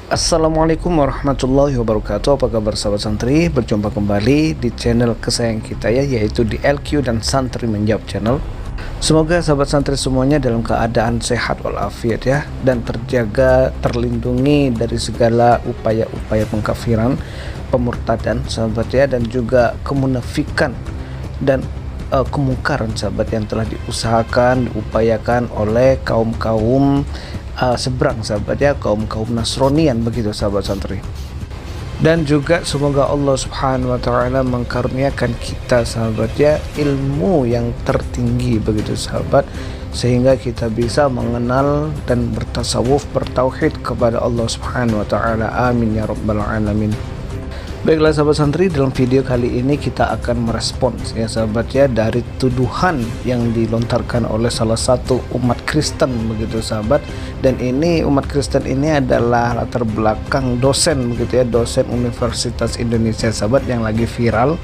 Assalamualaikum warahmatullahi wabarakatuh. Apa kabar sahabat santri? Berjumpa kembali di channel kesayangan kita ya, yaitu di LQ dan Santri Menjawab Channel. Semoga sahabat santri semuanya dalam keadaan sehat walafiat ya, dan terjaga, terlindungi dari segala upaya-upaya pengkafiran, pemurtadan sahabat ya, dan juga kemunafikan dan kemungkaran sahabat yang telah diusahakan, diupayakan oleh kaum-kaum seberang sahabat ya, kaum-kaum Nasronian begitu sahabat santri. Dan juga semoga Allah Subhanahu wa taala mengkaruniakan kita sahabat ya ilmu yang tertinggi begitu sahabat, sehingga kita bisa mengenal dan bertasawuf, bertauhid kepada Allah Subhanahu wa taala. Amin ya rabbal alamin. Baiklah sahabat santri, dalam video kali ini kita akan merespons ya sahabat ya dari tuduhan yang dilontarkan oleh salah satu umat Kristen begitu sahabat. Dan ini umat Kristen ini adalah latar belakang dosen begitu ya, dosen Universitas Indonesia sahabat yang lagi viral,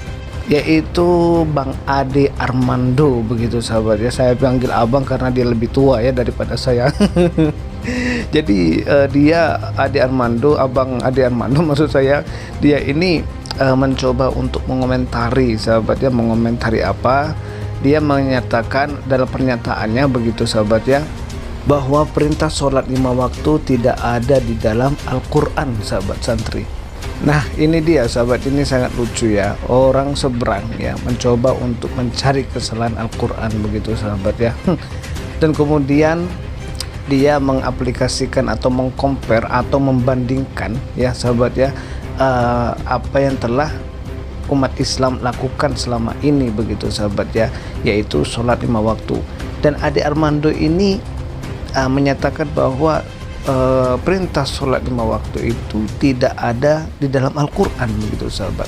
yaitu Bang Ade Armando begitu sahabat ya. Saya panggil abang karena dia lebih tua ya daripada saya. Jadi dia Ade Armando, Abang Ade Armando maksud saya, dia ini mencoba untuk mengomentari sahabat ya. Mengomentari apa? Dia menyatakan dalam pernyataannya begitu sahabat ya, bahwa perintah sholat 5 waktu tidak ada di dalam Al-Quran sahabat santri. Nah ini dia sahabat, ini sangat lucu ya, orang seberang ya mencoba untuk mencari kesalahan Al-Quran begitu sahabat ya. Dan kemudian dia mengaplikasikan atau mengcompare atau membandingkan ya sahabat ya, apa yang telah umat Islam lakukan selama ini begitu sahabat ya, yaitu sholat 5 waktu. Dan Ade Armando ini menyatakan bahwa perintah sholat 5 waktu itu tidak ada di dalam Al-Quran begitu sahabat.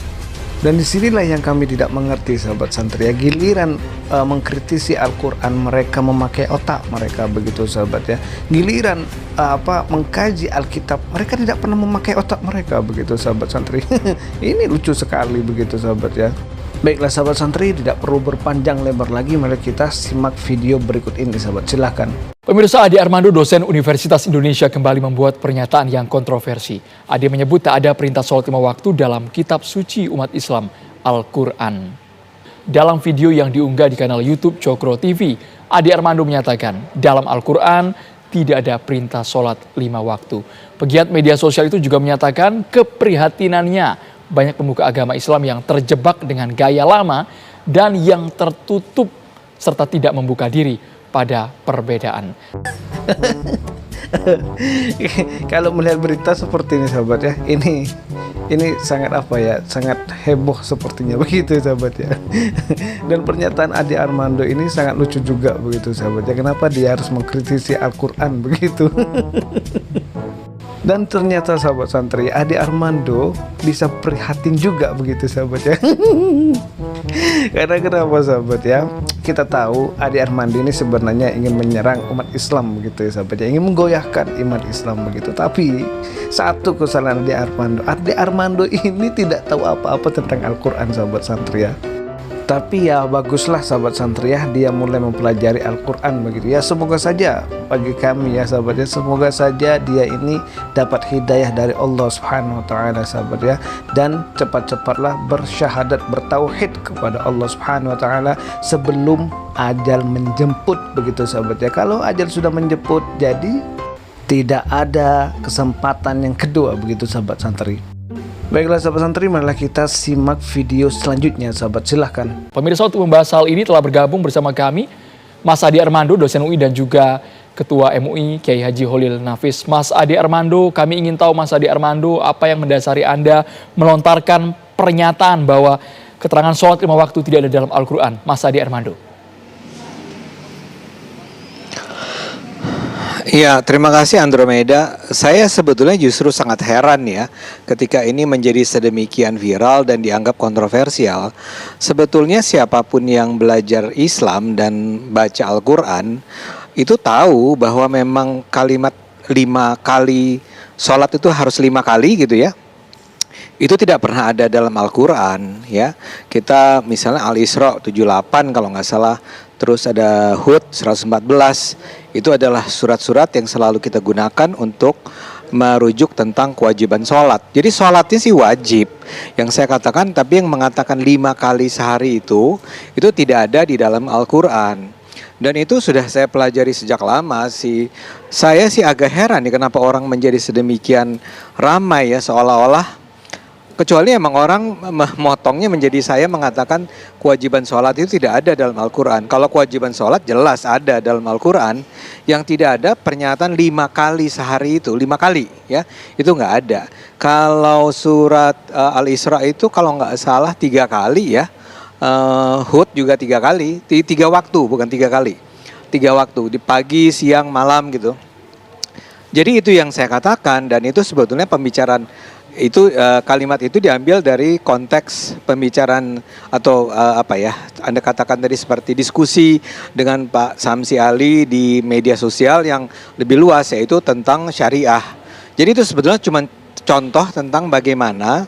Dan disinilah yang kami tidak mengerti sahabat santri ya, giliran mengkritisi Al-Quran mereka memakai otak mereka begitu sahabat ya, giliran mengkaji Alkitab mereka tidak pernah memakai otak mereka begitu sahabat santri. Ini lucu sekali begitu sahabat ya. Baiklah sahabat santri, tidak perlu berpanjang lebar lagi, mari kita simak video berikut ini sahabat, silahkan. Pemirsa, Ade Armando, dosen Universitas Indonesia, kembali membuat pernyataan yang kontroversi. Ade menyebut tak ada perintah sholat 5 waktu dalam kitab suci umat Islam, Al-Quran. Dalam video yang diunggah di kanal YouTube Cokro TV, Ade Armando menyatakan dalam Al-Quran tidak ada perintah sholat 5 waktu. Pegiat media sosial itu juga menyatakan keprihatinannya banyak pemuka agama Islam yang terjebak dengan gaya lama dan yang tertutup serta tidak membuka diri pada perbedaan. Kalau melihat berita seperti ini sahabat ya, ini sangat sangat heboh sepertinya begitu sahabat ya. Dan pernyataan Ade Armando ini sangat lucu juga begitu sahabat ya, kenapa dia harus mengkritisi Al-Quran begitu. Dan ternyata sahabat santri, Ade Armando bisa prihatin juga begitu sahabat ya. Karena kenapa sahabat ya, kita tahu Ade Armando ini sebenarnya ingin menyerang umat Islam begitu ya sahabat ya, ingin menggoyahkan iman Islam begitu. Tapi satu kesalahan Ade Armando ini tidak tahu apa-apa tentang Al-Quran sahabat santri ya. Tapi ya baguslah sahabat santri ya, dia mulai mempelajari Al-Quran begitu ya. Semoga saja bagi kami ya sahabat ya, semoga saja dia ini dapat hidayah dari Allah Subhanahu wa taala sahabat ya, dan cepat-cepatlah bersyahadat, bertauhid kepada Allah Subhanahu wa taala sebelum ajal menjemput begitu sahabat ya. Kalau ajal sudah menjemput, jadi tidak ada kesempatan yang kedua begitu sahabat santri. Baiklah sahabat santri, marilah kita simak video selanjutnya sahabat, silahkan. Pemirsa, untuk membahas hal ini telah bergabung bersama kami Mas Ade Armando, dosen UI dan juga Ketua MUI Kiai Haji Holil Nafis. Mas Ade Armando, kami ingin tahu Mas Ade Armando, apa yang mendasari Anda melontarkan pernyataan bahwa keterangan sholat 5 waktu tidak ada dalam Al-Quran, Mas Ade Armando? Ya, terima kasih Andromeda. Saya sebetulnya justru sangat heran ya ketika ini menjadi sedemikian viral dan dianggap kontroversial. Sebetulnya siapapun yang belajar Islam dan baca Al-Quran itu tahu bahwa memang kalimat 5 kali sholat itu harus 5 kali gitu ya. Itu tidak pernah ada dalam Al-Quran ya. Kita misalnya Al-Isra 78 kalau nggak salah, terus ada Hud 114. Itu adalah surat-surat yang selalu kita gunakan untuk merujuk tentang kewajiban sholat. Jadi sholatnya sih wajib, yang saya katakan, tapi yang mengatakan 5 kali sehari itu tidak ada di dalam Al-Quran. Dan itu sudah saya pelajari sejak lama sih. Saya sih agak heran nih kenapa orang menjadi sedemikian ramai ya, seolah-olah, kecuali emang orang memotongnya menjadi saya mengatakan kewajiban sholat itu tidak ada dalam Al-Quran. Kalau kewajiban sholat jelas ada dalam Al-Quran, yang tidak ada pernyataan 5 kali sehari itu, 5 kali ya, itu nggak ada. Kalau surat Al-Isra itu kalau nggak salah 3 kali ya, Hud juga 3 kali, 3 waktu bukan 3 kali, 3 waktu di pagi, siang, malam gitu. Jadi itu yang saya katakan, dan itu sebetulnya pembicaraan itu, kalimat itu diambil dari konteks pembicaraan atau apa ya, Anda katakan tadi seperti diskusi dengan Pak Samsi Ali di media sosial yang lebih luas, yaitu tentang syariah. Jadi itu sebetulnya cuma contoh tentang bagaimana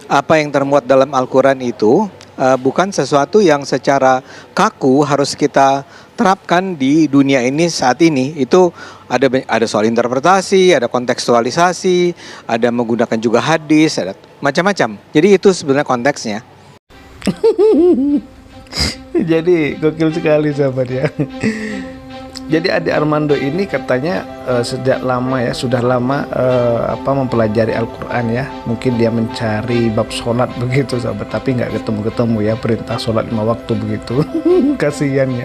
apa yang termuat dalam Al-Quran itu bukan sesuatu yang secara kaku harus kita terapkan di dunia ini saat ini. Itu ada soal interpretasi, ada kontekstualisasi, ada menggunakan juga hadis, ada macam-macam. Jadi itu sebenarnya konteksnya. Jadi gokil sekali sahabat ya. Jadi adik Armando ini katanya sejak lama ya, sudah lama mempelajari Al-Quran ya. Mungkin dia mencari bab sholat begitu sahabat, tapi nggak ketemu-ketemu ya perintah sholat 5 waktu begitu. Kasihan ya.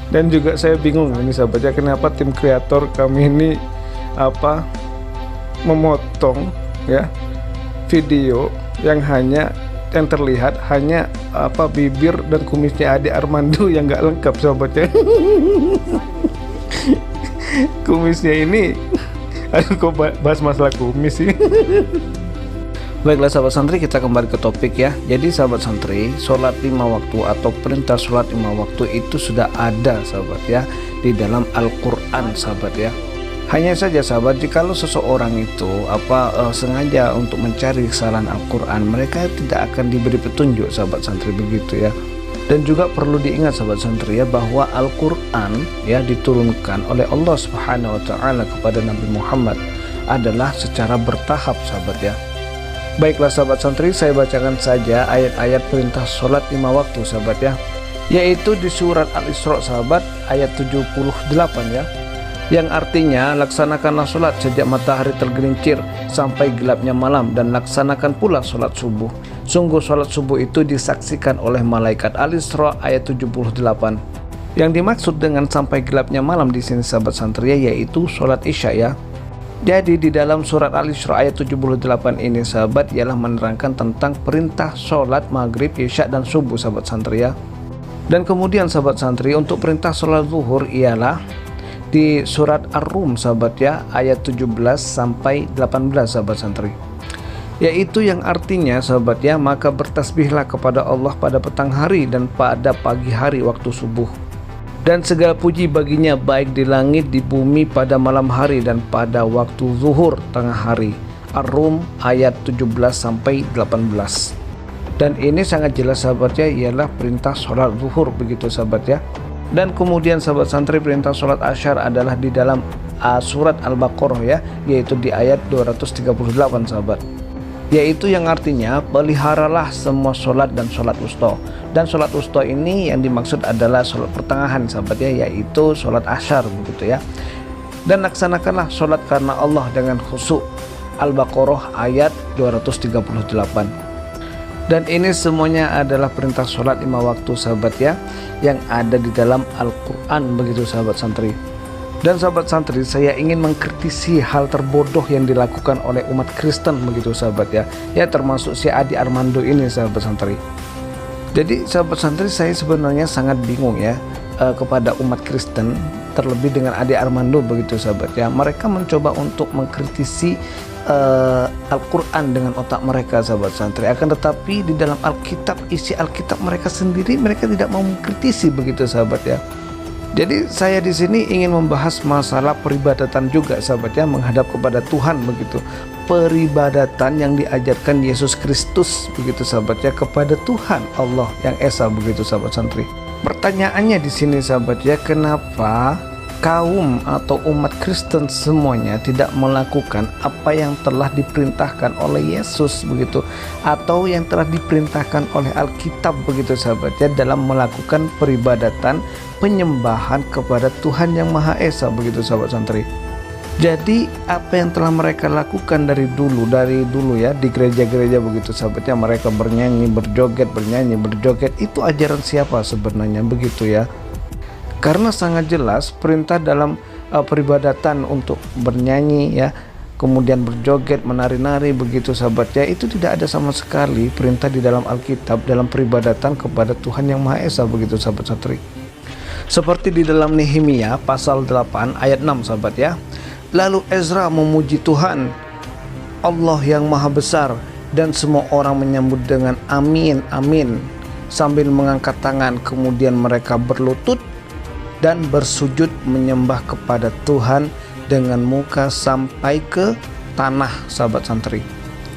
Dan juga saya bingung ini sahabat ya, kenapa tim kreator kami ini memotong ya video yang terlihat hanya bibir dan kumisnya adik Armando yang nggak lengkap sahabatnya. Kumisnya ini, aduh kok bahas masalah kumis sih. Baiklah sahabat santri, kita kembali ke topik ya. Jadi sahabat santri, sholat 5 waktu atau perintah sholat 5 waktu itu sudah ada sahabat ya di dalam Al-Quran sahabat ya. Hanya saja sahabat, jikalau seseorang itu sengaja untuk mencari kesalahan Al-Quran, mereka tidak akan diberi petunjuk sahabat santri begitu ya. Dan juga perlu diingat sahabat santri ya, bahwa Al-Quran ya diturunkan oleh Allah Subhanahu wa taala kepada Nabi Muhammad adalah secara bertahap sahabat ya. Baiklah sahabat santri, saya bacakan saja ayat-ayat perintah sholat 5 waktu sahabat ya, yaitu di surat Al-Isra sahabat ayat 78 ya, yang artinya laksanakanlah sholat sejak matahari tergelincir sampai gelapnya malam, dan laksanakan pula sholat subuh. Sungguh sholat subuh itu disaksikan oleh malaikat. Al-Isra ayat 78. Yang dimaksud dengan sampai gelapnya malam di sini sahabat santri yaitu sholat isya ya. Jadi di dalam surat Al-Isra ayat 78 ini sahabat ialah menerangkan tentang perintah sholat maghrib, isya dan subuh sahabat santri ya. Dan kemudian sahabat santri, untuk perintah sholat zuhur ialah di surat Ar-Rum sahabat ya, ayat 17 sampai 18 sahabat santri, yaitu yang artinya sahabat ya, maka bertasbihlah kepada Allah pada petang hari dan pada pagi hari waktu subuh, dan segala puji baginya baik di langit di bumi pada malam hari dan pada waktu zuhur tengah hari. Ar-Rum ayat 17 sampai 18. Dan ini sangat jelas sahabat ya, ialah perintah sholat zuhur begitu sahabat ya. Dan kemudian sahabat santri, perintah sholat asyar adalah di dalam surat Al-Baqarah ya, yaitu di ayat 238 sahabat, yaitu yang artinya peliharalah semua sholat dan sholat wusta. Dan sholat wusta ini yang dimaksud adalah sholat pertengahan sahabat ya, yaitu sholat asyar begitu ya. Dan laksanakanlah sholat karena Allah dengan khusyuk. Al-Baqarah ayat 238. Dan ini semuanya adalah perintah sholat 5 waktu sahabat ya, yang ada di dalam Al-Quran begitu sahabat santri. Dan sahabat santri, saya ingin mengkritisi hal terbodoh yang dilakukan oleh umat Kristen begitu sahabat ya, ya termasuk si Adi Armando ini sahabat santri. Jadi sahabat santri, saya sebenarnya sangat bingung ya kepada umat Kristen, terlebih dengan Adi Armando begitu sahabat ya. Mereka mencoba untuk mengkritisi Al-Quran dengan otak mereka sahabat santri, akan tetapi di dalam Alkitab, isi Alkitab mereka sendiri, mereka tidak mau mengkritisi begitu sahabat ya. Jadi saya di sini ingin membahas masalah peribadatan juga sahabat ya, menghadap kepada Tuhan begitu, peribadatan yang diajarkan Yesus Kristus begitu sahabat ya, kepada Tuhan Allah yang Esa begitu sahabat santri. Pertanyaannya di sini sahabat ya, kenapa kaum atau umat Kristen semuanya tidak melakukan apa yang telah diperintahkan oleh Yesus begitu, atau yang telah diperintahkan oleh Alkitab begitu sahabat ya, dalam melakukan peribadatan penyembahan kepada Tuhan yang Maha Esa begitu sahabat santri. Jadi apa yang telah mereka lakukan dari dulu ya di gereja-gereja begitu sahabat ya, mereka bernyanyi, berjoget, itu ajaran siapa sebenarnya begitu ya? Karena sangat jelas perintah dalam peribadatan untuk bernyanyi ya, kemudian berjoget, menari-nari begitu sahabat ya, itu tidak ada sama sekali perintah di dalam Alkitab dalam peribadatan kepada Tuhan yang Maha Esa begitu sahabat santri. Seperti di dalam Nehemia pasal 8 ayat 6 sahabat ya. Lalu Ezra memuji Tuhan Allah yang Maha Besar, dan semua orang menyambut dengan amin amin sambil mengangkat tangan. Kemudian mereka berlutut dan bersujud menyembah kepada Tuhan dengan muka sampai ke tanah sahabat santri.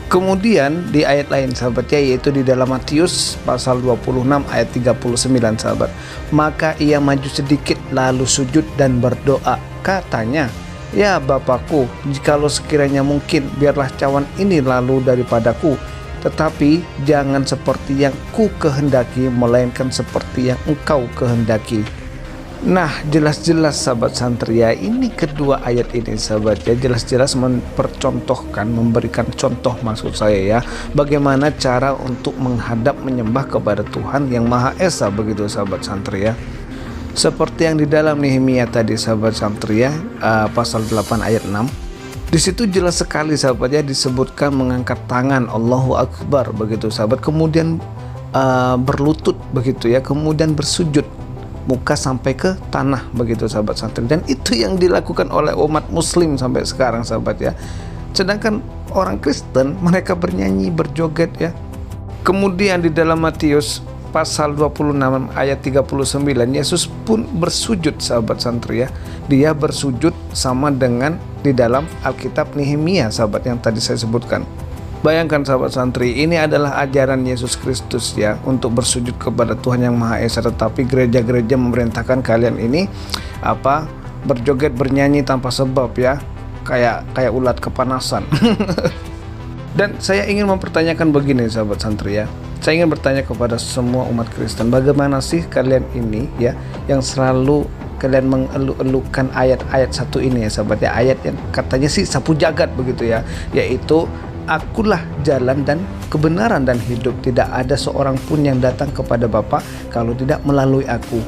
Kemudian di ayat lain sahabat ya, yaitu di dalam Matius pasal 26 ayat 39 sahabat. Maka ia maju sedikit lalu sujud dan berdoa, katanya, ya Bapakku, jikalau sekiranya mungkin, biarlah cawan ini lalu daripadaku, tetapi jangan seperti yang ku kehendaki, melainkan seperti yang engkau kehendaki. Nah, jelas-jelas sahabat santri ya, ini kedua ayat ini sahabat ya, jelas-jelas mempercontohkan, memberikan contoh maksud saya ya, bagaimana cara untuk menghadap menyembah kepada Tuhan yang Maha Esa begitu sahabat santri ya. Seperti yang di dalam Nehemia tadi sahabat santri ya, pasal 8 ayat 6. Di situ jelas sekali sahabat ya, disebutkan mengangkat tangan, Allahu Akbar begitu sahabat, kemudian berlutut begitu ya, kemudian bersujud muka sampai ke tanah begitu sahabat santri. Dan itu yang dilakukan oleh umat muslim sampai sekarang sahabat ya. Sedangkan orang Kristen mereka bernyanyi, berjoget ya. Kemudian di dalam Matius pasal 26 ayat 39, Yesus pun bersujud sahabat santri ya. Dia bersujud sama dengan di dalam Alkitab Nehemia sahabat yang tadi saya sebutkan. Bayangkan sahabat santri, ini adalah ajaran Yesus Kristus ya, untuk bersujud kepada Tuhan yang Maha Esa, tetapi gereja-gereja memerintahkan kalian ini berjoget, bernyanyi tanpa sebab ya, kayak ulat kepanasan. Dan saya ingin mempertanyakan begini sahabat santri ya, saya ingin bertanya kepada semua umat Kristen, bagaimana sih kalian ini ya, yang selalu kalian mengeluh-elukan ayat-ayat satu ini ya sahabat ya, ayat yang katanya sih sapu jagat begitu ya, yaitu Akulah jalan dan kebenaran dan hidup, tidak ada seorang pun yang datang kepada Bapa kalau tidak melalui aku.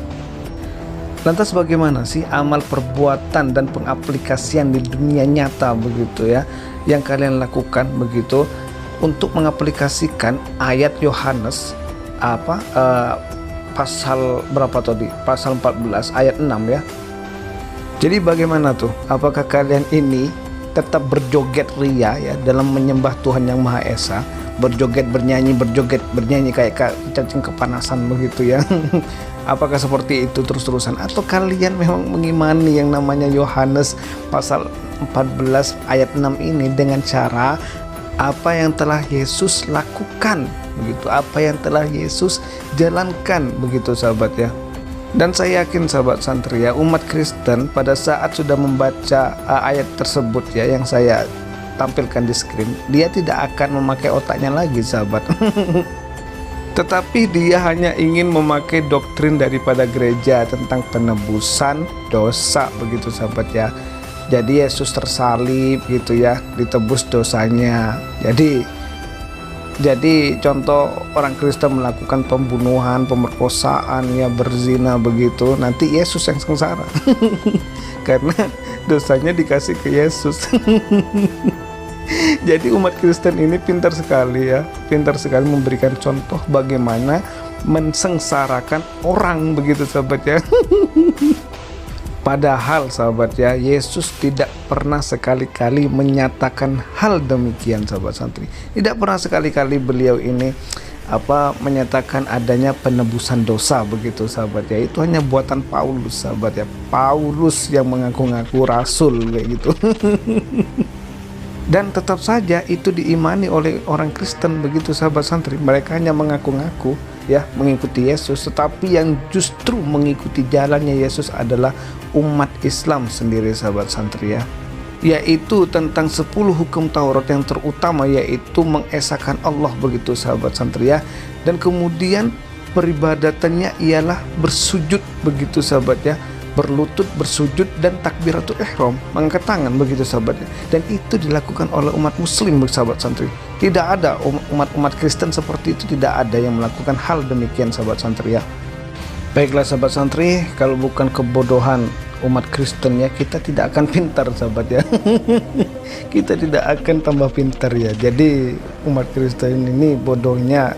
Lantas bagaimana sih amal perbuatan dan pengaplikasian di dunia nyata begitu ya, yang kalian lakukan begitu untuk mengaplikasikan ayat Yohanes pasal berapa tadi? Pasal 14 ayat 6 ya. Jadi bagaimana tuh? Apakah kalian ini tetap berjoget ria ya dalam menyembah Tuhan yang Maha Esa, berjoget bernyanyi kayak cacing kepanasan begitu ya? Apakah seperti itu terus-terusan, atau kalian memang mengimani yang namanya Yohanes pasal 14 ayat 6 ini dengan cara apa yang telah Yesus lakukan begitu, apa yang telah Yesus jalankan begitu sahabat ya? Dan saya yakin sahabat santri ya, umat Kristen pada saat sudah membaca ayat tersebut ya, yang saya tampilkan di screen, dia tidak akan memakai otaknya lagi sahabat. Tetapi dia hanya ingin memakai doktrin daripada gereja tentang penebusan dosa begitu sahabat ya. Jadi Yesus tersalib gitu ya, ditebus dosanya. Jadi contoh orang Kristen melakukan pembunuhan, pemerkosaan ya, berzina begitu, nanti Yesus yang sengsara. Karena dosanya dikasih ke Yesus. Jadi umat Kristen ini pintar sekali ya, pintar sekali memberikan contoh bagaimana mensengsarakan orang begitu sahabat ya. Padahal sahabat ya, Yesus tidak pernah sekali-kali menyatakan hal demikian sahabat santri. Tidak pernah sekali-kali beliau ini menyatakan adanya penebusan dosa begitu sahabat ya. Itu hanya buatan Paulus sahabat ya. Paulus yang mengaku-ngaku rasul kayak gitu. Dan tetap saja itu diimani oleh orang Kristen begitu sahabat santri. Mereka hanya mengaku-ngaku, ya mengikuti Yesus, tetapi yang justru mengikuti jalannya Yesus adalah umat Islam sendiri, sahabat santri ya. Yaitu tentang 10 hukum Taurat yang terutama, yaitu mengesahkan Allah begitu sahabat santri ya. Dan kemudian peribadatannya ialah bersujud begitu sahabat ya, berlutut, bersujud, dan takbiratul ihram, mengangkat tangan begitu sahabat ya. Dan itu dilakukan oleh umat muslim sahabat santri. Tidak ada umat Kristen seperti itu, tidak ada yang melakukan hal demikian sahabat santri ya. Baiklah sahabat santri, kalau bukan kebodohan umat Kristen ya, kita tidak akan pintar sahabat ya. Kita tidak akan tambah pintar ya. Jadi umat Kristen ini bodohnya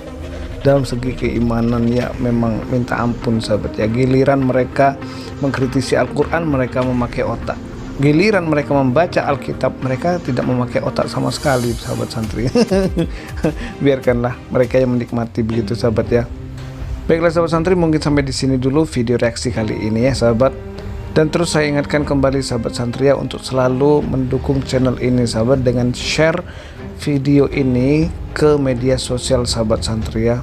dalam segi keimanan ya, memang minta ampun sahabat ya. Giliran mereka mengkritisi Al-Quran, mereka memakai otak. Giliran mereka membaca Alkitab, mereka tidak memakai otak sama sekali sahabat santri. Biarkanlah mereka yang menikmati begitu sahabat ya. Baiklah sahabat santri, mungkin sampai di sini dulu video reaksi kali ini ya sahabat. Dan terus saya ingatkan kembali sahabat santri ya, untuk selalu mendukung channel ini sahabat, dengan share video ini ke media sosial sahabat santri ya,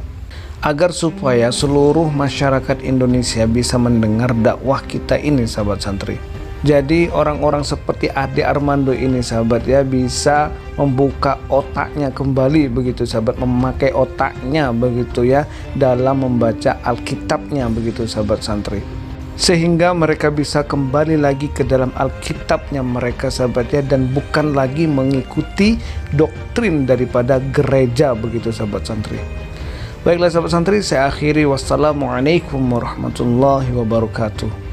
agar supaya seluruh masyarakat Indonesia bisa mendengar dakwah kita ini sahabat santri. Jadi orang-orang seperti Ade Armando ini sahabat ya, bisa membuka otaknya kembali begitu sahabat, memakai otaknya begitu ya dalam membaca Alkitabnya begitu sahabat santri, sehingga mereka bisa kembali lagi ke dalam Alkitabnya mereka sahabat ya, dan bukan lagi mengikuti doktrin daripada gereja begitu sahabat santri. Baiklah sahabat santri, saya akhiri, wassalamualaikum warahmatullahi wabarakatuh.